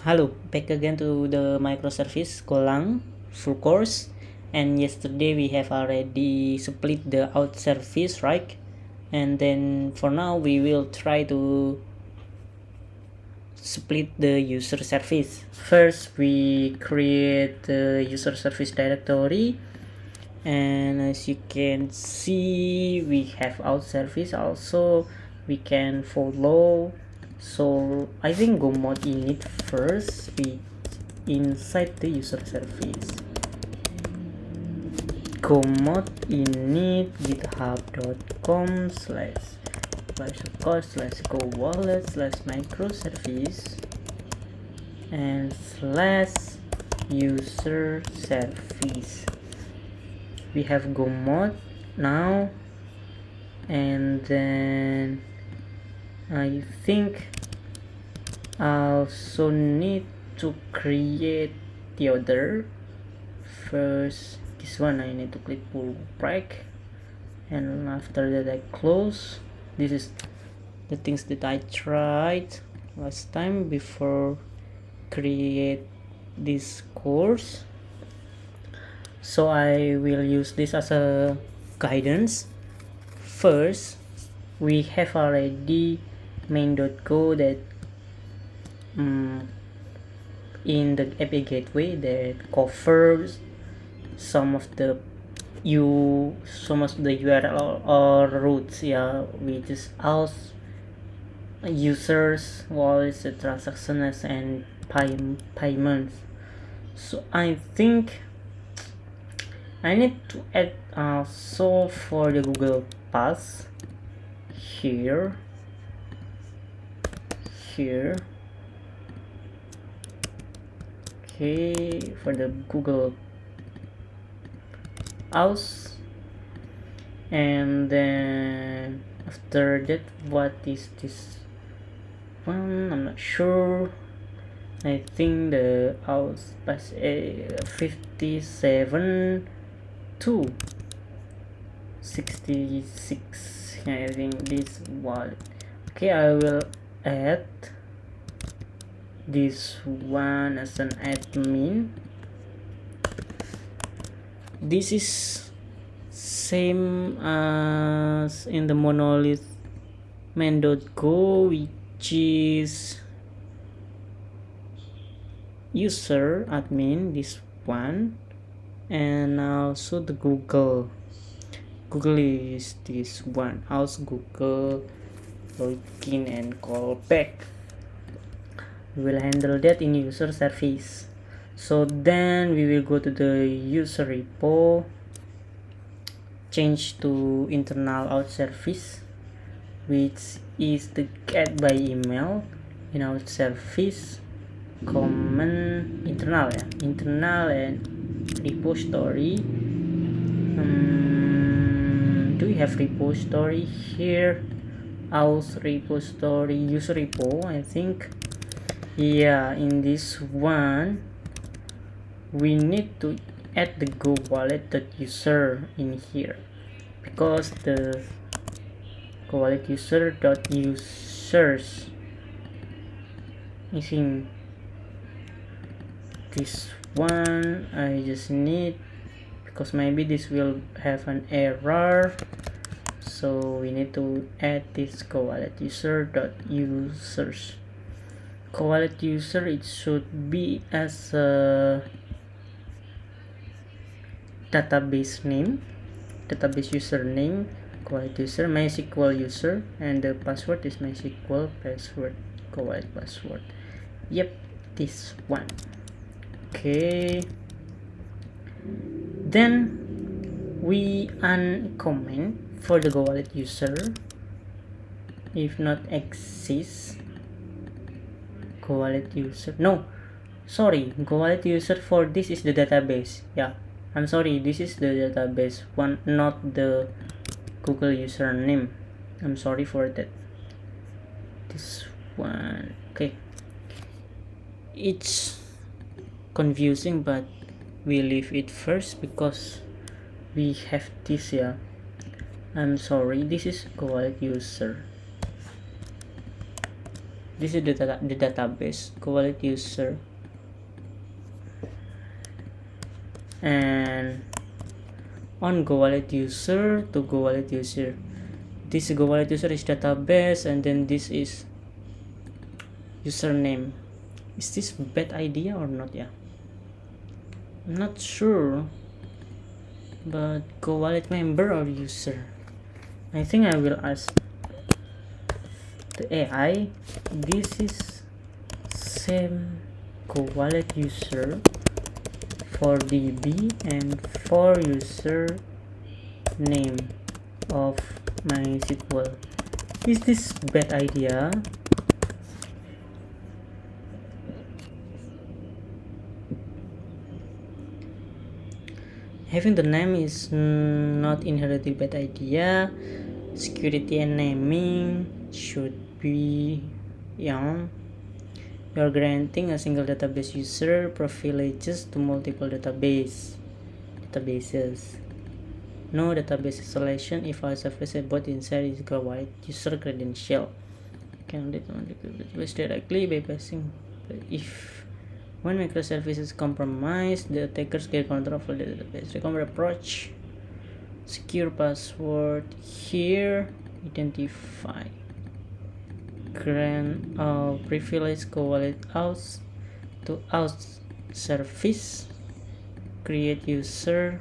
Hello, back again to the microservice Golang full course. And yesterday we have already split the out service, right? And then for now we will try to split the user service. First we create the user service directory, and as you can see we have out service also. We can follow, so I think go mod init first we inside the user service. Go mod init github.com /go wallet /microservice and /user service. We have go mod now, and then I think I also need to create the other. First this one I need to click pull break, and after that I close. This is the things that I tried last time before create this course, so I will use this as a guidance. First we have already main.go that in the API gateway that covers some of the URL or routes, which is house, users, wallets, transactions, and payments. So I think I need to add also for the Google Pass here. Okay, for the Google house, and then after that what is this one? I'm not sure. I think the house pass 57 to 66. I think this wallet. Okay, I will add this one as an admin. This is same as in the monolith main.go, which is user admin, this one, and also the Google is this one, house Google login and callback. We will handle that in user service. So then we will go to the user repo, change to internal out service, which is the get by email in out service, common internal and repository. Do we have repository here? Aus repository, user repo, I think. Yeah, in this one we need to add the go wallet.user in here, because the go wallet user.users, I think this one I just need, because maybe this will have an error, so we need to add this go wallet user.users. Co-wallet user, it should be as a database name, database username, co-wallet user, MySQL user, and the password is MySQL password, co-wallet password. Yep, this one. Okay, then we uncomment for the go-wallet user if not exists. Go wallet user, no, sorry, go wallet user for this is the database. Yeah, I'm sorry, this is the database one, not the Google username. I'm sorry for that. This one, okay, it's confusing, but we leave it first because we have this. I'm sorry, this is go wallet user. This is the database Go Wallet user, and on Go Wallet user to Go Wallet user, this Go Wallet user is database, and then this is username. Is this bad idea or not? Yeah, I'm not sure, but Go Wallet member or user, I think I will ask the AI. This is same Go Wallet user for DB and for user name of MySQL. Is this bad idea? Having the name is not inherently bad idea. Security and naming should be young. You're granting a single database user privileges to multiple databases. No database isolation if our service both inside is Go Wallet user credential. Can read on the database directly bypassing if when microservices compromised, the attackers get control of the database. Recommend approach. Secure password here. Identify. Grant privilege Go Wallet out to out service. Create user.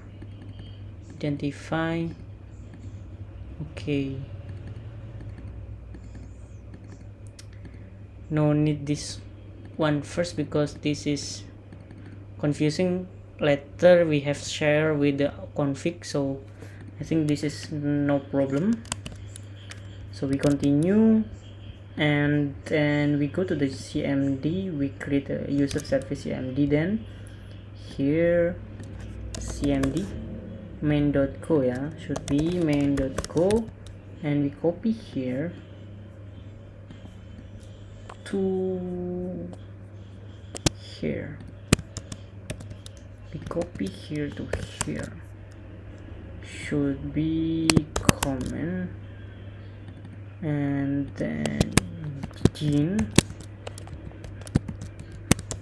Identify. Okay. No need this one first because this is confusing. Later we have share with the config, so I think this is no problem. So we continue, and then we go to the CMD. We create a user service CMD. Then here CMD main.go, yeah, should be main.go, and we copy here to here. We copy here to here. Should be common, and then gene.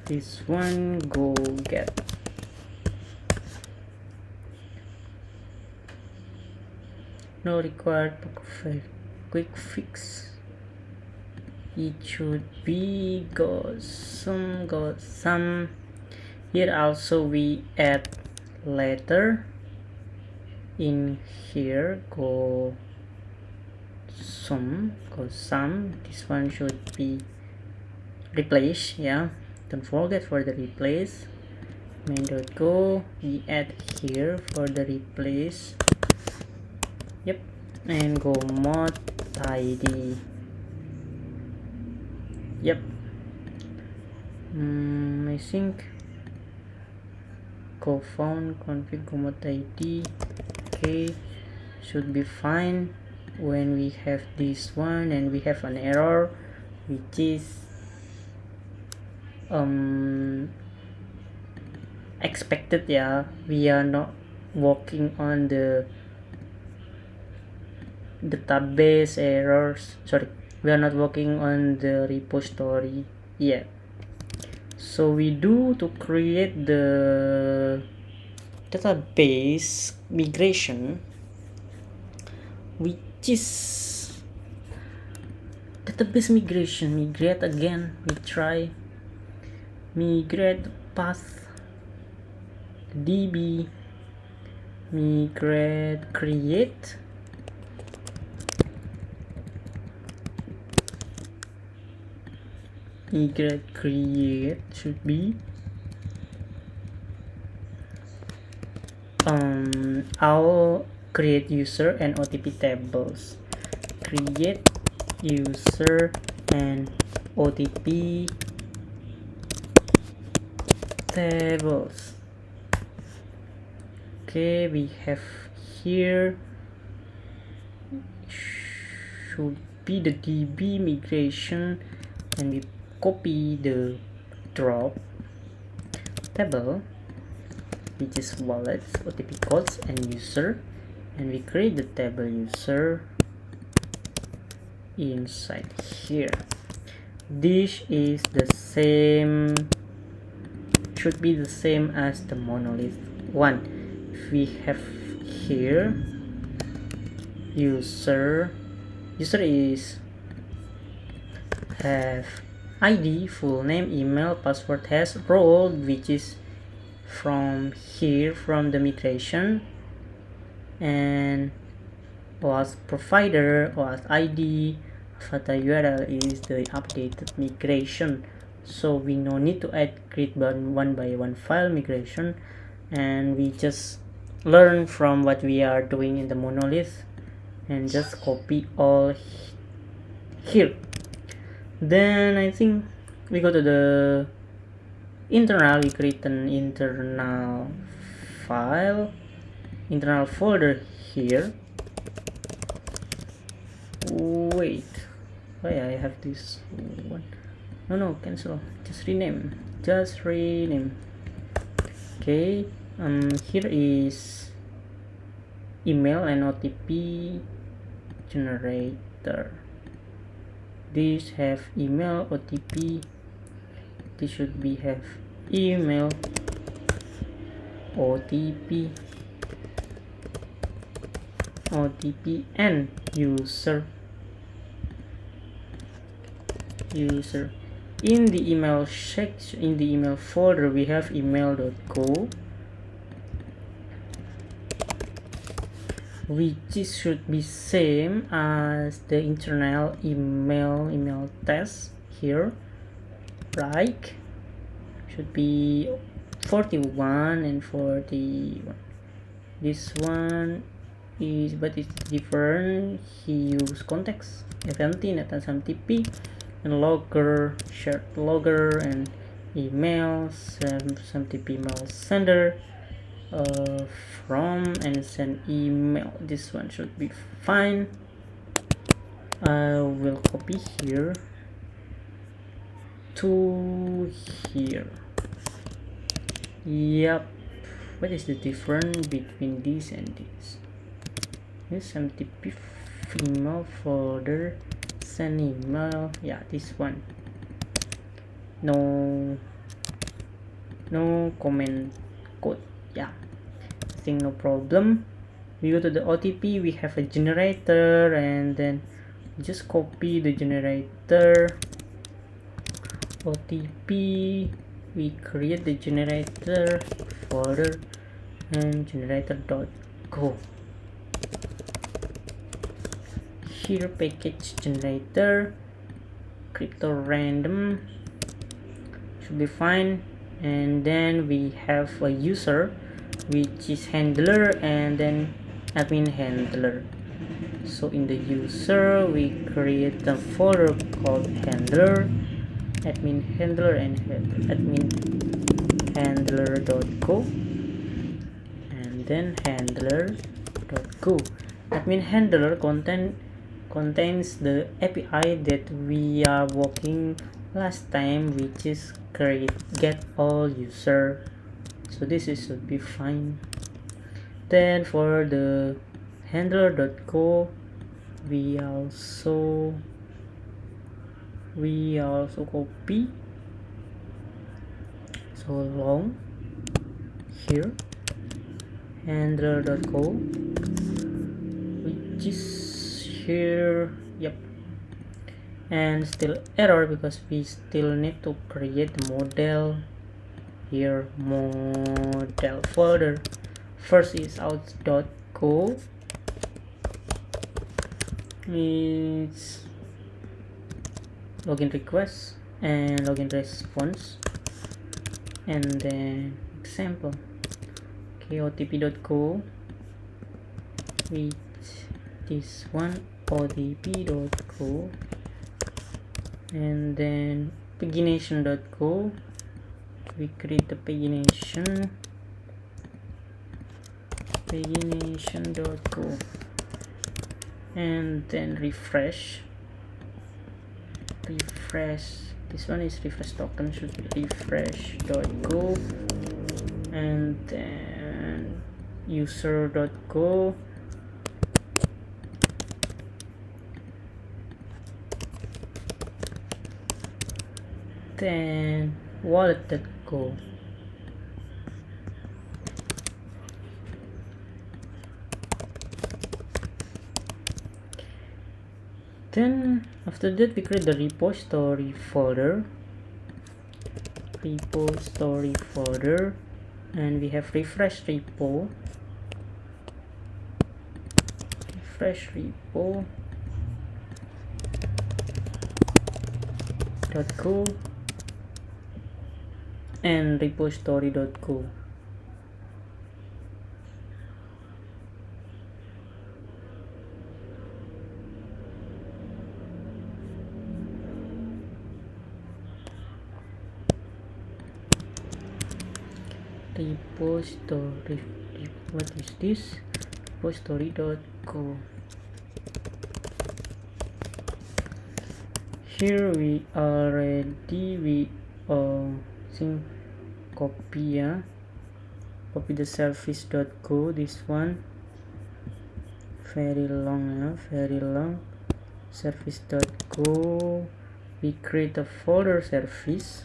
This one go get. No required quick fix. It should be go some. Here also we add letter in here go some. This one should be replace, yeah, don't forget for the replace. Main.go we add here for the replace. Yep, and go mod id. Yep. I think go found config go mod id. Okay, should be fine. When we have this one and we have an error which is expected, yeah, we are not working on the database errors, sorry, we are not working on the repository yet. So we do to create the database migration, which is database migration. Migrate again, we try migrate path db, migrate create, migrate create should be I'll create user and OTP tables. Create user and OTP tables. Okay, we have here should be the DB migration, and we copy the drop table, which is wallets, OTP codes, and user, and we create the table user inside here. this is the same, should be the same as the monolith one. If we have here user is have ID, full name, email, password, has role, which is from here from the migration, and OAuth provider, OAuth ID, avatar URL is the updated migration. So we no need to add create one by one file migration, and we just learn from what we are doing in the monolith and just copy all here. Then I think we go to the internal, we create an internal file, internal folder here. Wait, why I have this one? No, cancel, just rename. Okay, here is email and OTP generator. This have email, OTP. This should be have email, OTP, and user. In the email section, in the email folder, we have email.go, which should be same as the internal email test here, right? Should be 41 and 41. This one is, but it's different. He use context event not SMTP, and logger, shared logger, and email, SMTP email sender, from and send email. This one should be fine. I will copy here to here. Yep. What is the difference between this and this? This SMTP email folder, send email. Yeah, this one. No comment code. Yeah, I think no problem. We go to the OTP, we have a generator, and then just copy the generator OTP. We create the generator folder and generator.go. Here package generator, crypto random should be fine. And then we have a user, which is handler, and then admin handler. So in the user, we create a folder called handler, admin handler, and admin handler.go, and then handler.go. Admin handler contains the API that we are working last time, which is get all user. So this should be fine. Then for the handler.go, we also copy so long here handler.go, which is here. Yep. And still error because we still need to create the model here, model folder. First is out.go, it's login request and login response, and then example. Okay, otp.go with this one, otp.go, and then pagination.go. We create the pagination.go, and then refresh. This one is refresh token, should be refresh.go, and then user.go, then wallet.go. Then after that we create the repository folder, and we have refresh repo, .go and repository.go. Repository, what is this? Repository.go. Here we already think copy the service.go, this one very long, service.go. We create a folder service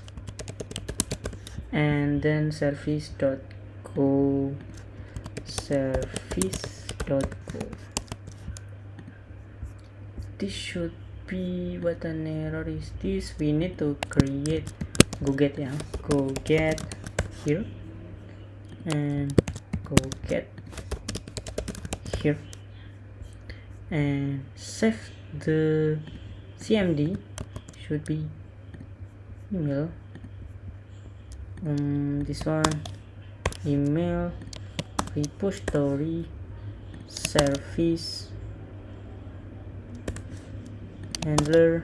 and then service.go. This should be, what an error is this? We need to create go get here and go get here and save the cmd. Should be email, this one, email repository service handler.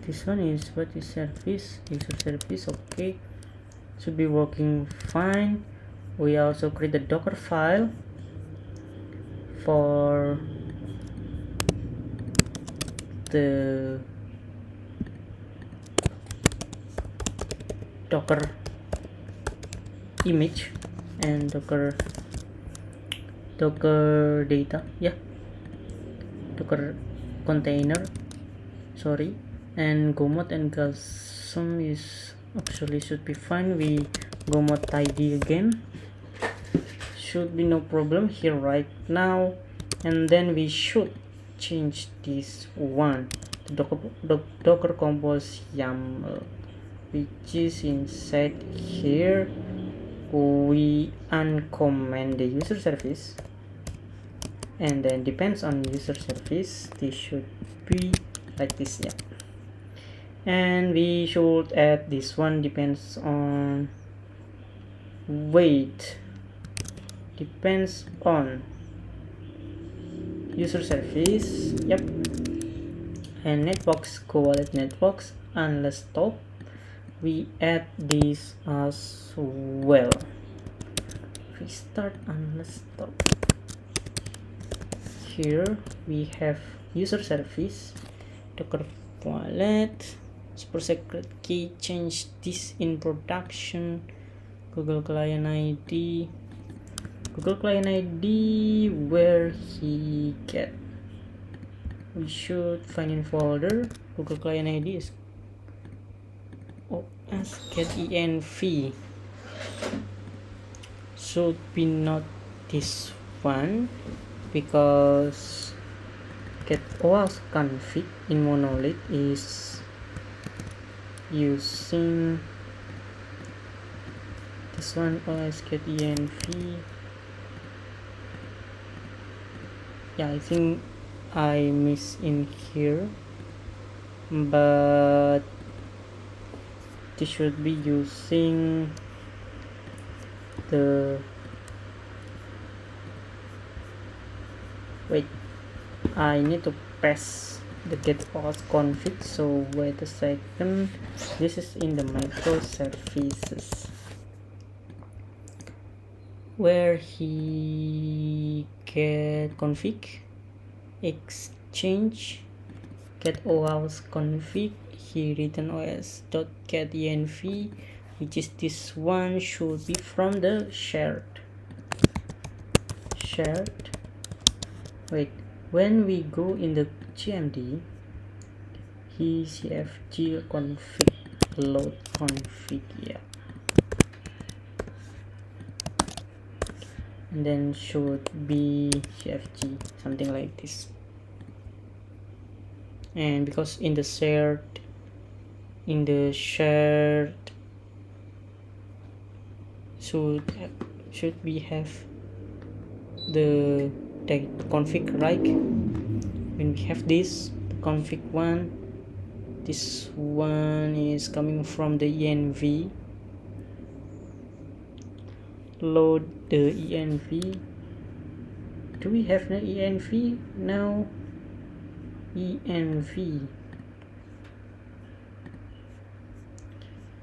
This one is, what is service? User service. Okay, should be working fine. We also create the docker file for the docker image and docker data, docker container, sorry, and gomod and gasm is actually should be fine. We gomod tidy again, should be no problem here right now. And then we should change this one, the docker compose YAML, which is inside here. We uncomment the user service, and then depends on user service. This should be like this, and we should add this one, depends on depends on user service, and networks, wallet networks, unless stop. We add this as well, restart unless stop. Here we have user service, docker wallet, super secret key, change this in production, Google client ID, where he get, we should find in folder. Google client ID is os get env, should be not this one, because get os config in monolith is using this one, os get env. I think I miss in here, but this should be using the, wait, I need to press the get os config, so wait a second. This is in the microservices, where he get config, exchange, get os config, he written os.get env, which is this one, should be from the shared. Wait, when we go in the gmd, cfg config load config, yeah, and then should be cfg something like this. And because in the shared should we have the config, right? When we have this config one, this one is coming from the env, load the env. Do we have an env now? Env,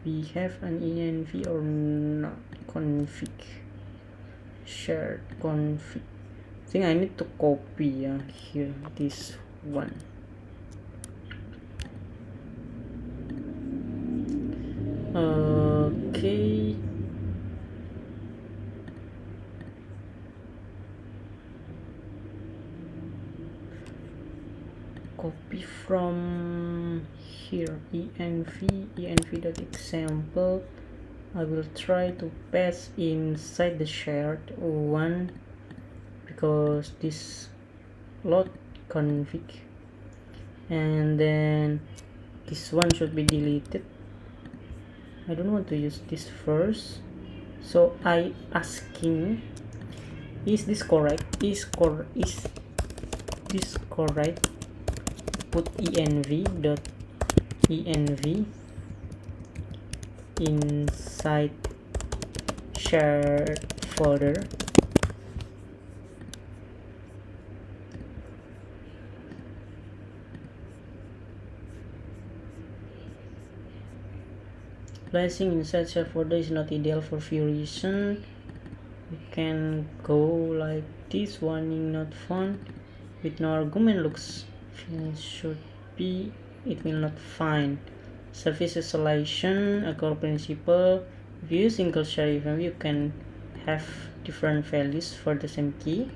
we have an env or not? Config, shared config. I think I need to copy here this one. Okay, copy from here, env.example. I will try to paste inside the shared one because this load config, and then this one should be deleted. I don't want to use this first, so I asking, is this correct? Is this correct? Put env inside shared folder. Placing inside shared folder is not ideal for few reasons. You can go like this, warning not found with no argument looks should be, it will not find. Service isolation, a core principle. If you use single share event, you can have different values for the same key,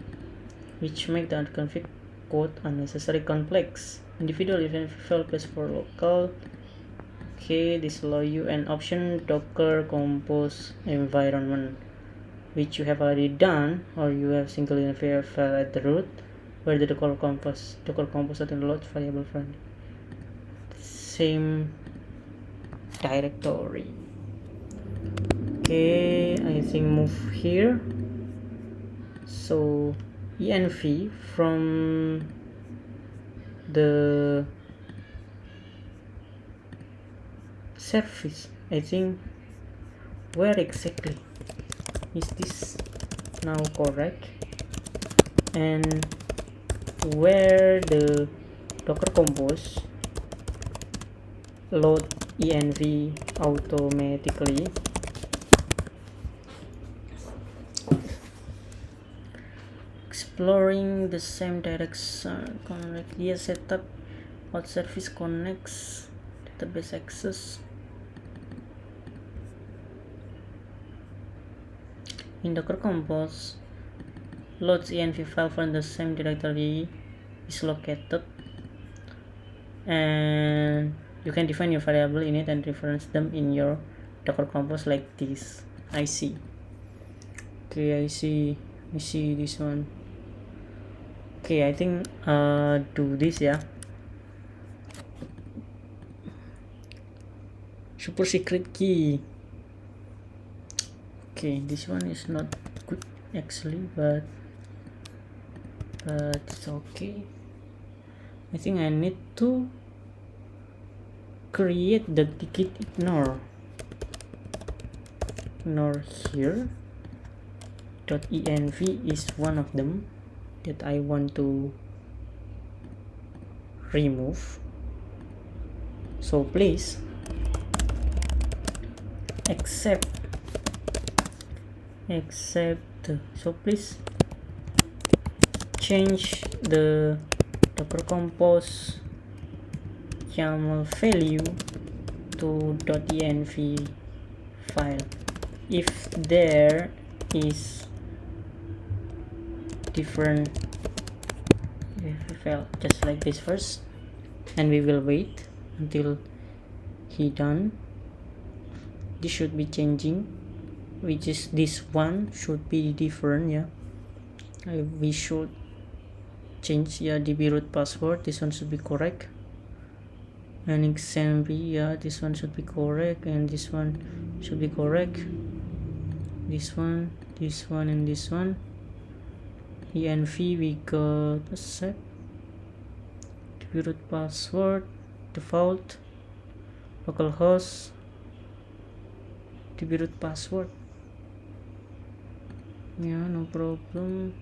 which make the config code unnecessarily complex. Individual event file place for local. Okay, this allow you an option Docker Compose environment, which you have already done, or you have single event file at the root where the Docker Compose and load variable from same directory. Okay, I think move here. So env from the service, I think, where exactly is this now correct, and where the Docker Compose load env automatically. Exploring the same direction, connect here, setup out service connects database access. In Docker Compose, loads env file from the same directory is located, and you can define your variable in it and reference them in your Docker Compose like this. I see. Okay, I see this one. Okay, I think do this, yeah. Super secret key. Okay, this one is not good actually, but it's okay. I think I need to create the ticket ignore here. .env is one of them that I want to remove, so please accept, so please change the Docker Compose YAML value to .env file if there is different file, just like this first, and we will wait. until he done. This should be changing, which is this one should be different. Yeah, we should change DB root password. This one should be correct, and example, this one should be correct, and this one should be correct. This one, and this one. env we got a set. DB root password default localhost DB root password. Yeah, no problem.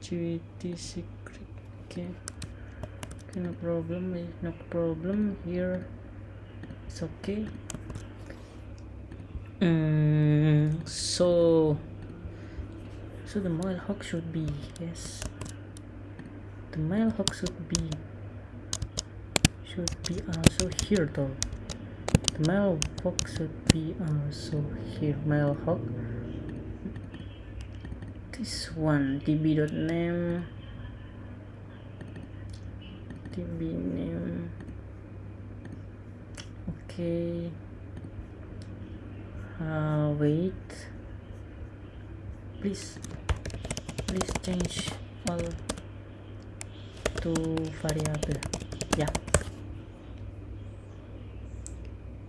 GT secret. Okay, no problem here. It's okay. So the mailhook should be, yes, the mailhook should be also here though. The mailhook should be also here. Mailhook, this one, db.name, db name. Okay, wait, please change all to variable. Yeah,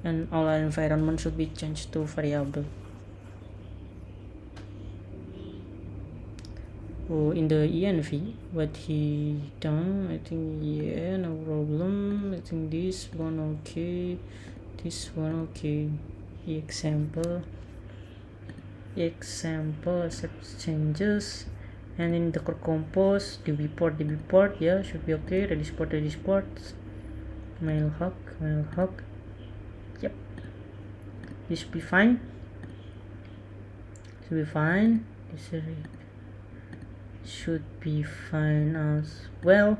and all environment should be changed to variable. In the env, what he done, I think, yeah, no problem. I think this one okay, this one okay. Example accept changes, and in Docker compose db port, yeah, should be okay. Redis port, mailhook, yep, this should be fine. This should be fine as well.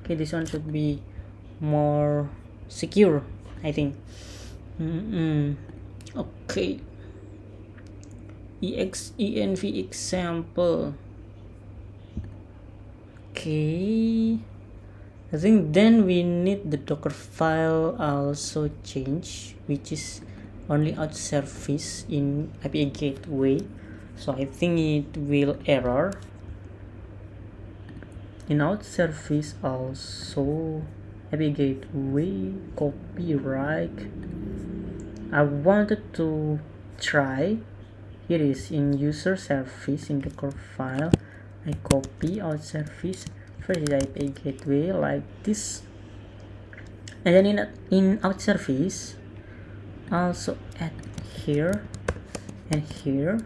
Okay, this one should be more secure, I think. Okay, env example. Okay, I think then we need the Docker file also change, which is only out service in API gateway. So I think it will error in out service also. API gateway copyright. I wanted to try. Here is in user service in the core file. I copy out service first is API gateway like this, and then in out service also add here and here,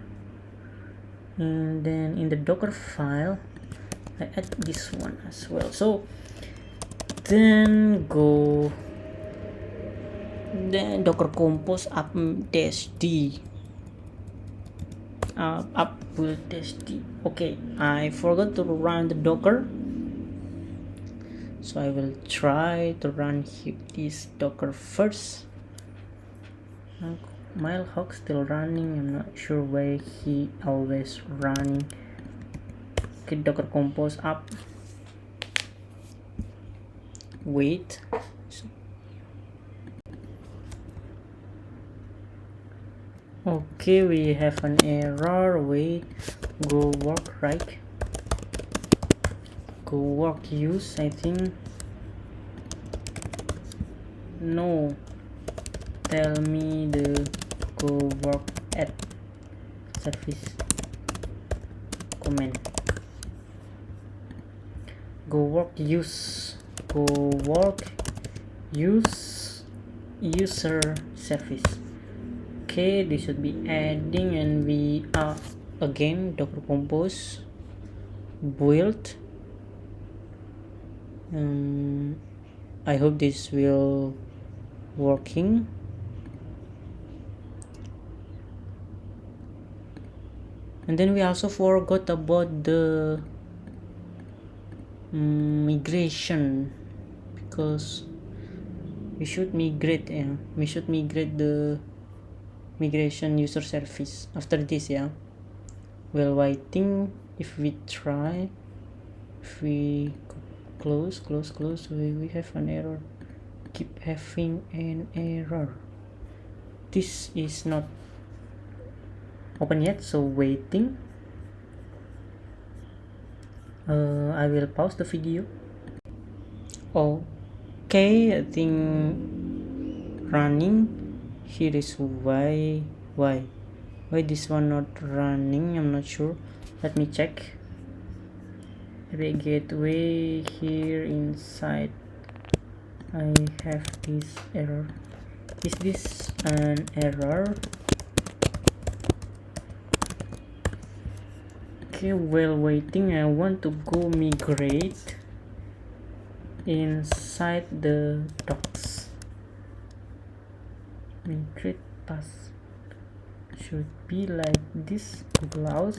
and then in the Docker file I add this one as well. So then go Docker compose up -d up build -d. Okay, I forgot to run the Docker, so I will try to run this Docker first. Mailhook still running. I'm not sure why he always running. Okay, Docker compose up. Wait. Okay, we have an error. Wait, go work, right? Go work use, I think. No, tell me the go work at service command. Go work use user service. Okay, this should be adding, and we are again Docker compose build. I hope this will working. And then we also forgot about the migration, because we should migrate the migration user service after this. Well, I think if we try, if we close, we have an error. keep having an error. This is not open yet, so waiting. I will pause the video. Okay, I think running. Here is why this one not running. I'm not sure. Let me check. Maybe gateway here inside. I have this error. Is this an error? Okay, while waiting, I want to go migrate inside the docs. Migrate pass should be like this. Google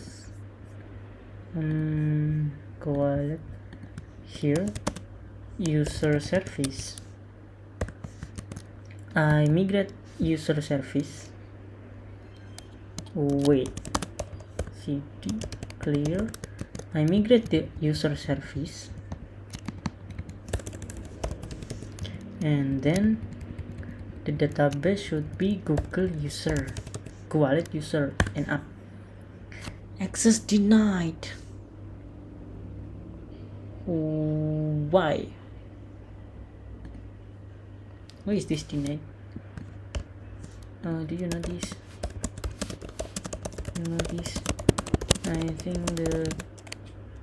Golang here, user service. I migrate user service. Wait, cd clear. I migrate the user service, and then the database should be Google user, Golang user, and up. Access denied. Why is this denied? Do you know this? I think the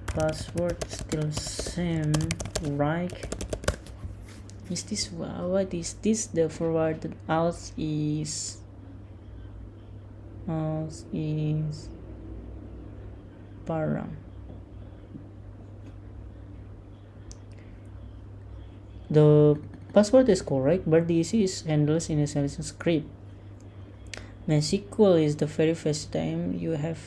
password still same, right? Is this what is this? The forwarded out is parang. The password is correct, but this is handles initialization script. MySQL is the very first time you have.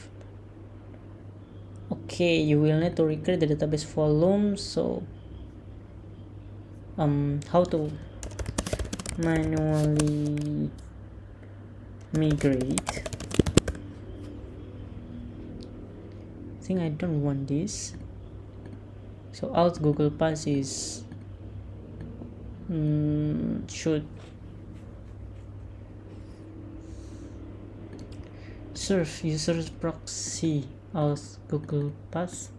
Okay, you will need to recreate the database volume. So how to manually migrate. I think I don't want this. So out Google Pass is should serve users proxy as Google Pass.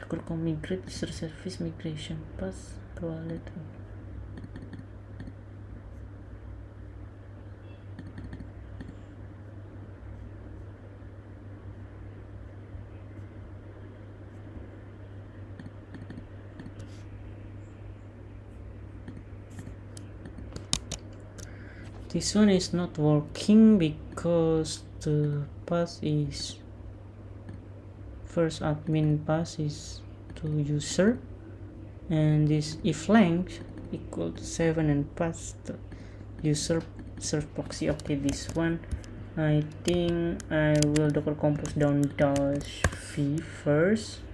Google migrate user service migration pass wallet. This one is not working because the pass is first admin pass is to user, and this if length equal to 7 and pass the user serve proxy. Okay, this one I think I will docker compose down -v first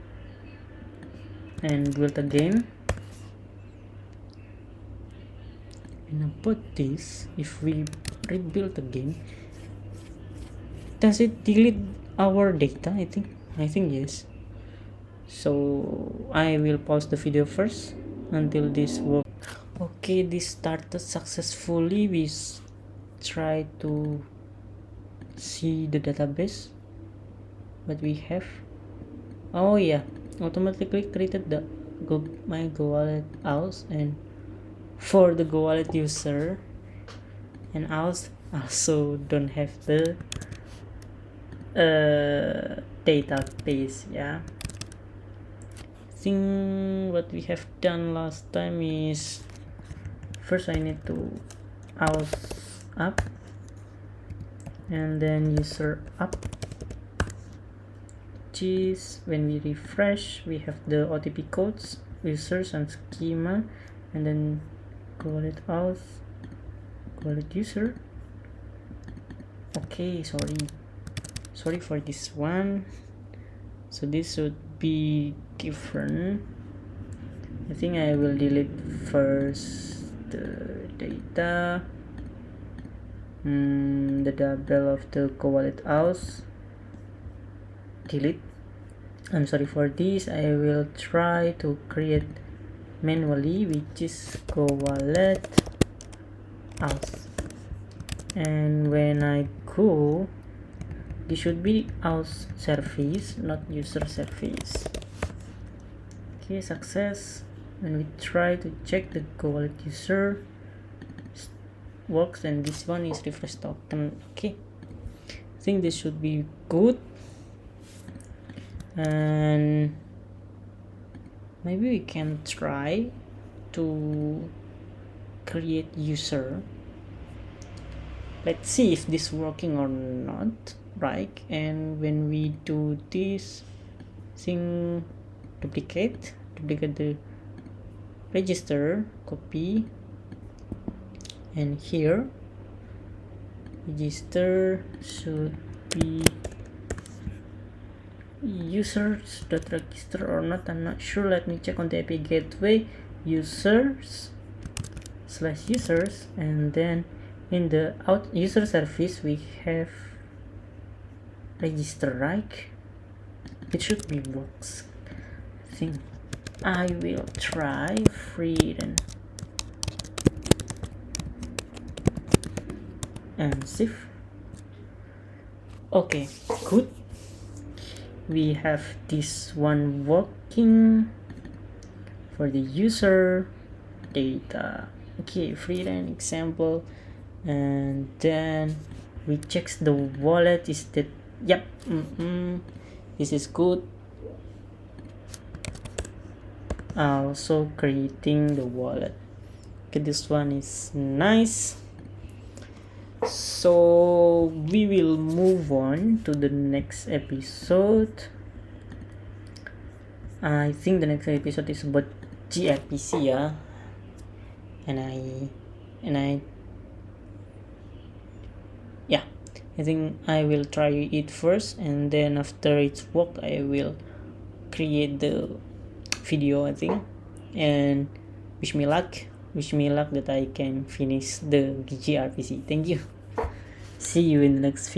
and build again. And about this, if we rebuild again, does it delete our data? I think yes. So I will pause the video first until this works. Okay, this started successfully. We try to see the database what we have. Oh yeah, automatically created the my Golang house, and for the Golang user and also don't have the database. Yeah, I think what we have done last time is first I need to aus up and then user up. Cheese, when we refresh we have the OTP codes, users and schema, and then Golang out, Golang user. Okay, sorry for this one. So this should be different. I think I will delete first the data, the double of the Golang house, delete. I'm sorry for this. I will try to create manually, which is go wallet aus, and when I go, this should be aus service, not user service. Okay, success. When we try to check the go wallet user works, and this one is refresh token. Okay, I think this should be good, and maybe we can try to create user. Let's see if this working or not, right? And when we do this thing, duplicate the register, copy, and here register should be users.register or not, I'm not sure. Let me check on the API gateway, users / users, and then in the out user service we have register, right? It should be works. I think I will try freedom and save. Okay, good. We have this one working for the user data. Okay, freedom example, and then we check the wallet. Is that yep? This is good. Also creating the wallet. Okay, this one is nice. So we will move on to the next episode. I think the next episode is about gRPC, yeah. And I yeah, I think I will try it first, and then after it's worked I will create the video, I think, and wish me luck that I can finish the gRPC. Thank you. See you in the next video.